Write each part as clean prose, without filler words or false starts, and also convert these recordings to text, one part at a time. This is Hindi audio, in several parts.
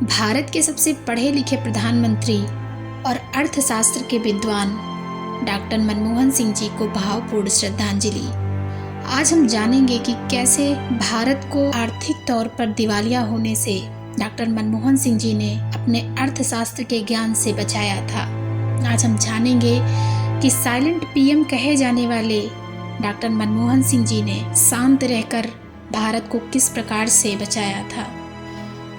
भारत के सबसे पढ़े लिखे प्रधानमंत्री और अर्थशास्त्र के विद्वान डॉक्टर मनमोहन सिंह जी को भावपूर्ण श्रद्धांजलि। आज हम जानेंगे कि कैसे भारत को आर्थिक तौर पर दिवालिया होने से डॉक्टर मनमोहन सिंह जी ने अपने अर्थशास्त्र के ज्ञान से बचाया था। आज हम जानेंगे कि साइलेंट पीएम कहे जाने वाले डॉक्टर मनमोहन सिंह जी ने शांत रहकर भारत को किस प्रकार से बचाया था।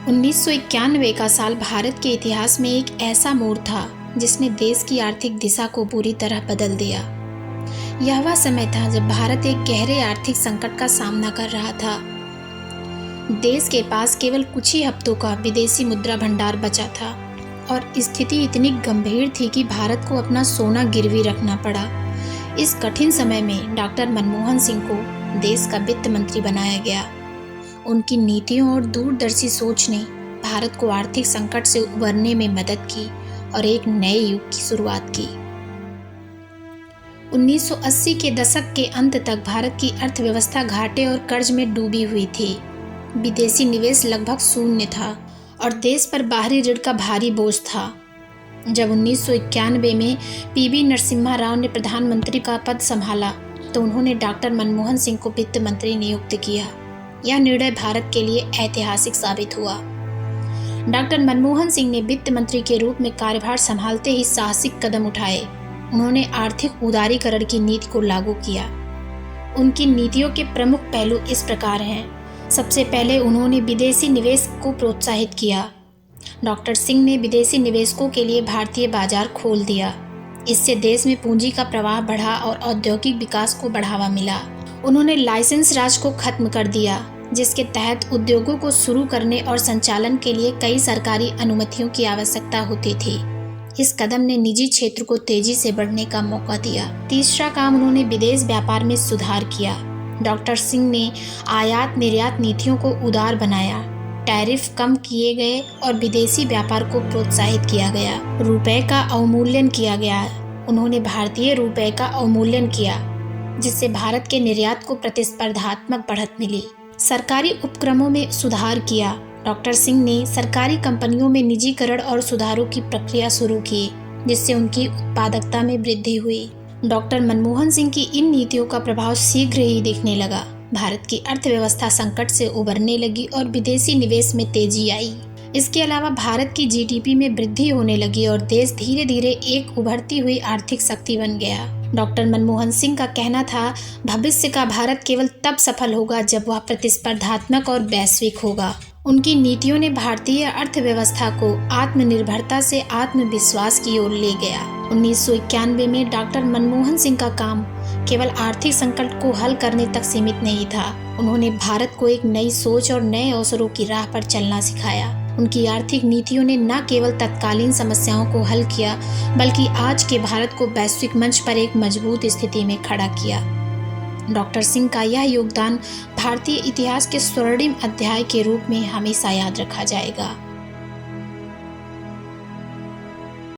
1991 का साल भारत के इतिहास में एक ऐसा मोड़ था जिसने देश की आर्थिक दिशा को पूरी तरह बदल दिया। यह वह समय था जब भारत एक गहरे आर्थिक संकट का सामना कर रहा था। देश के पास केवल कुछ ही हफ्तों का विदेशी मुद्रा भंडार बचा था और स्थिति इतनी गंभीर थी कि भारत को अपना सोना गिरवी रखना पड़ा। इस कठिन समय में डॉक्टर मनमोहन सिंह को देश का वित्त मंत्री बनाया गया। उनकी नीतियों और दूरदर्शी सोच ने भारत को आर्थिक संकट से उबरने में मदद की और एक नए युग की शुरुआत की। 1980 के दशक के अंत तक भारत की अर्थव्यवस्था घाटे और कर्ज में डूबी हुई थी। विदेशी निवेश लगभग शून्य था और देश पर बाहरी ऋण का भारी बोझ था। जब 1991 में पीवी नरसिम्हा राव ने प्रधानमंत्री का पद संभाला तो उन्होंने डॉक्टर मनमोहन सिंह को वित्त मंत्री नियुक्त किया। यह निर्णय भारत के लिए ऐतिहासिक साबित हुआ। डॉक्टर मनमोहन सिंह ने वित्त मंत्री के रूप में कार्यभार संभालते ही साहसिक कदम उठाए। उन्होंने आर्थिक उदारीकरण की नीति को लागू किया। उनकी नीतियों के प्रमुख पहलू इस प्रकार हैं। सबसे पहले उन्होंने विदेशी निवेश को प्रोत्साहित किया। डॉक्टर सिंह ने विदेशी निवेशकों के लिए भारतीय बाजार खोल दिया। इससे देश में पूंजी का प्रवाह बढ़ा और औद्योगिक विकास को बढ़ावा मिला। उन्होंने लाइसेंस राज को खत्म कर दिया, जिसके तहत उद्योगों को शुरू करने और संचालन के लिए कई सरकारी अनुमतियों की आवश्यकता होती थी। इस कदम ने निजी क्षेत्र को तेजी से बढ़ने का मौका दिया। तीसरा काम, उन्होंने विदेश व्यापार में सुधार किया। डॉक्टर सिंह ने आयात निर्यात नीतियों को उदार बनाया। टैरिफ कम किए गए और विदेशी व्यापार को प्रोत्साहित किया गया। रुपए का अवमूल्यन किया गया। उन्होंने भारतीय रुपए का अवमूल्यन किया, जिससे भारत के निर्यात को प्रतिस्पर्धात्मक बढ़त मिली। सरकारी उपक्रमों में सुधार किया। डॉक्टर सिंह ने सरकारी कंपनियों में निजीकरण और सुधारों की प्रक्रिया शुरू की, जिससे उनकी उत्पादकता में वृद्धि हुई। डॉक्टर मनमोहन सिंह की इन नीतियों का प्रभाव शीघ्र ही दिखने लगा। भारत की अर्थव्यवस्था संकट से उबरने लगी और विदेशी निवेश में तेजी आई। इसके अलावा भारत की जीडीपी में वृद्धि होने लगी और देश धीरे धीरे एक उभरती हुई आर्थिक शक्ति बन गया। डॉक्टर मनमोहन सिंह का कहना था, भविष्य का भारत केवल तब सफल होगा जब वह प्रतिस्पर्धात्मक और वैश्विक होगा। उनकी नीतियों ने भारतीय अर्थव्यवस्था को आत्मनिर्भरता से आत्मविश्वास की ओर ले गया। 1991 में डॉक्टर मनमोहन सिंह का काम केवल आर्थिक संकट को हल करने तक सीमित नहीं था। उन्होंने भारत को एक नई सोच और नए अवसरों की राह पर चलना सिखाया। उनकी आर्थिक नीतियों ने न केवल तत्कालीन समस्याओं को हल किया, बल्कि आज के भारत को वैश्विक मंच पर एक मजबूत स्थिति में खड़ा किया। डॉक्टर सिंह का यह योगदान भारतीय इतिहास के स्वर्णिम अध्याय के रूप में हमेशा याद रखा जाएगा।